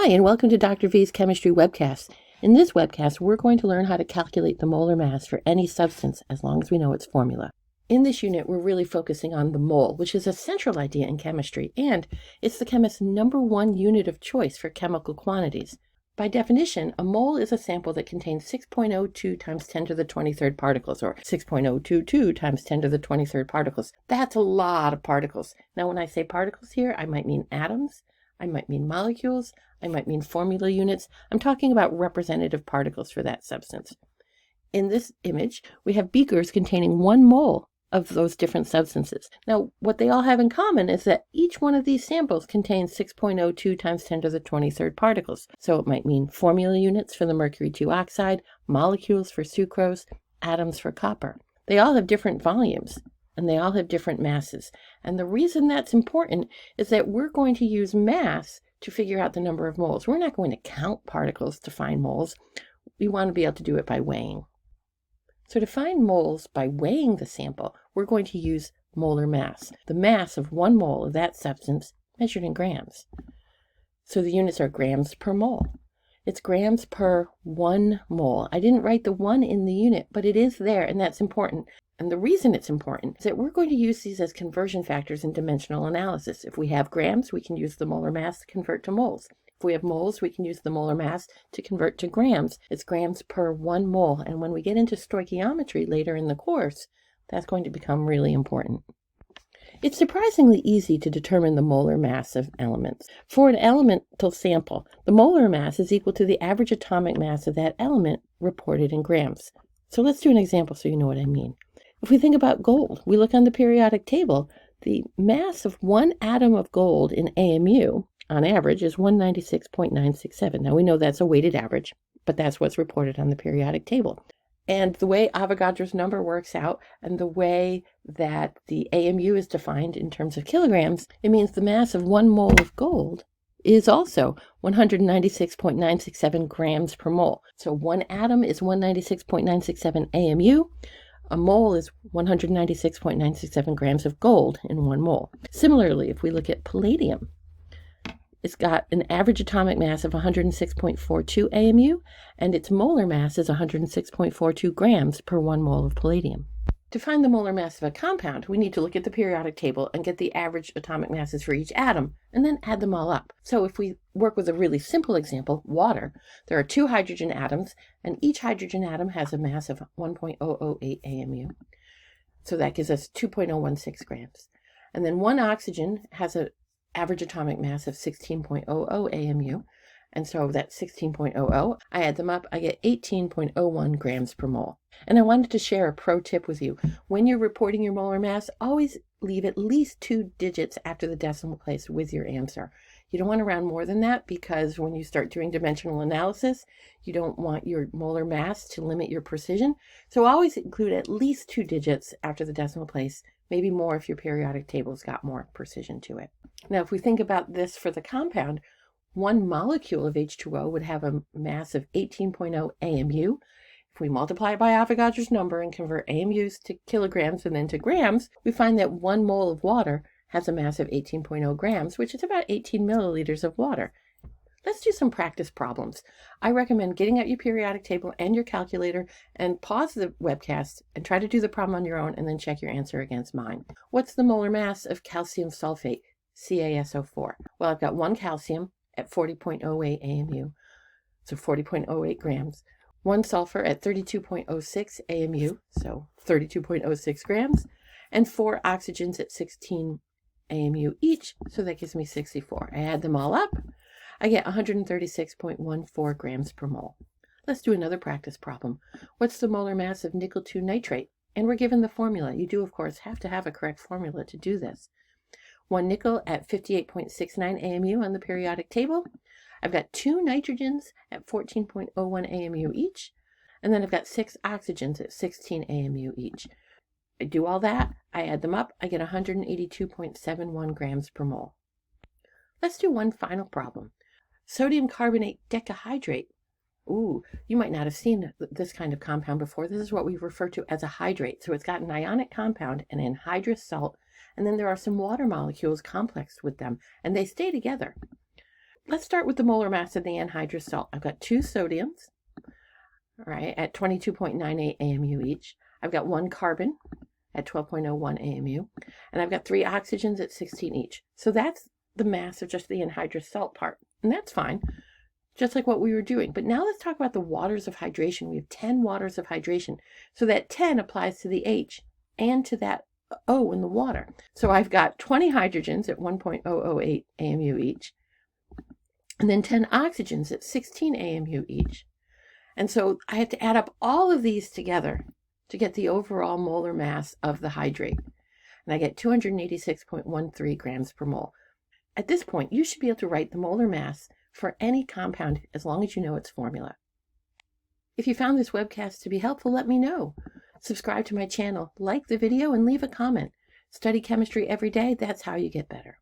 Hi, and welcome to Dr. V's Chemistry Webcast. In this webcast, we're going to learn how to calculate the molar mass for any substance as long as we know its formula. In this unit, we're really focusing on the mole, which is a central idea in chemistry, and it's the chemist's number one unit of choice for chemical quantities. By definition, a mole is a sample that contains 6.02 times 10 to the 23rd particles, or 6.022 times 10 to the 23rd particles. That's a lot of particles. Now, when I say particles here, I might mean atoms, I might mean molecules, I might mean formula units. I'm talking about representative particles for that substance. In this image, we have beakers containing 1 mole of those different substances. Now, what they all have in common is that each one of these samples contains 6.02 times 10 to the 23rd particles. So it might mean formula units for the mercury 2 oxide, molecules for sucrose, atoms for copper. They all have different volumes, and they all have different masses. And the reason that's important is that we're going to use mass to figure out the number of moles. We're not going to count particles to find moles. We want to be able to do it by weighing. So to find moles by weighing the sample, we're going to use molar mass, the mass of 1 mole of that substance measured in grams. So the units are grams per mole. It's grams per 1 mole. I didn't write the 1 in the unit, but it is there, and that's important. And the reason it's important is that we're going to use these as conversion factors in dimensional analysis. If we have grams, we can use the molar mass to convert to moles. If we have moles, we can use the molar mass to convert to grams. It's grams per 1 mole. And when we get into stoichiometry later in the course, that's going to become really important. It's surprisingly easy to determine the molar mass of elements. For an elemental sample, the molar mass is equal to the average atomic mass of that element reported in grams. So let's do an example so you know what I mean. If we think about gold, we look on the periodic table. The mass of 1 atom of gold in AMU, on average, is 196.967. Now, we know that's a weighted average, but that's what's reported on the periodic table. And the way Avogadro's number works out, and the way that the AMU is defined in terms of kilograms, it means the mass of 1 mole of gold is also 196.967 grams per mole. So 1 atom is 196.967 AMU. A mole is 196.967 grams of gold in 1 mole. Similarly, if we look at palladium, it's got an average atomic mass of 106.42 AMU, and its molar mass is 106.42 grams per 1 mole of palladium. To find the molar mass of a compound, we need to look at the periodic table and get the average atomic masses for each atom, and then add them all up. So if we work with a really simple example, water, there are 2 hydrogen atoms, and each hydrogen atom has a mass of 1.008 AMU. So that gives us 2.016 grams. And then 1 oxygen has an average atomic mass of 16.00 AMU, and so that's 16.00. I add them up, I get 18.01 grams per mole. And I wanted to share a pro tip with you. When you're reporting your molar mass, always leave at least 2 digits after the decimal place with your answer. You don't want to round more than that, because when you start doing dimensional analysis, you don't want your molar mass to limit your precision. So always include at least 2 digits after the decimal place, maybe more if your periodic table's got more precision to it. Now, if we think about this for the compound, 1 molecule of H2O would have a mass of 18.0 AMU. If we multiply it by Avogadro's number and convert AMUs to kilograms and then to grams, we find that 1 mole of water has a mass of 18.0 grams, which is about 18 milliliters of water. Let's do some practice problems. I recommend getting out your periodic table and your calculator and pause the webcast and try to do the problem on your own and then check your answer against mine. What's the molar mass of calcium sulfate, CaSO4? Well, I've got 1 calcium at 40.08 AMU, so 40.08 grams. 1 sulfur at 32.06 AMU, so 32.06 grams. And 4 oxygens at 16 AMU each, so that gives me 64. I add them all up, I get 136.14 grams per mole. Let's do another practice problem. What's the molar mass of nickel 2 nitrate? And we're given the formula. You do, of course, have to have a correct formula to do this. 1 nickel at 58.69 AMU on the periodic table. I've got 2 nitrogens at 14.01 AMU each, and then I've got 6 oxygens at 16 AMU each. I do all that, I add them up, I get 182.71 grams per mole. Let's do one final problem. Sodium carbonate decahydrate. Ooh, you might not have seen this kind of compound before. This is what we refer to as a hydrate. So it's got an ionic compound, an anhydrous salt, and then there are some water molecules complexed with them, and they stay together. let's start with the molar mass of the anhydrous salt. I've got 2 sodiums, all right, at 22.98 AMU each. I've got 1 carbon at 12.01 AMU, and I've got 3 oxygens at 16 each. So that's the mass of just the anhydrous salt part, and that's fine, just like what we were doing. But now let's talk about the waters of hydration. We have 10 waters of hydration. So that 10 applies to the H and to that O in the water. So I've got 20 hydrogens at 1.008 AMU each, and then 10 oxygens at 16 AMU each. And so I have to add up all of these together to get the overall molar mass of the hydrate. And I get 286.13 grams per mole. At this point, you should be able to write the molar mass for any compound as long as you know its formula. If you found this webcast to be helpful, let me know. Subscribe to my channel, like the video, and leave a comment. Study chemistry every day. That's how you get better.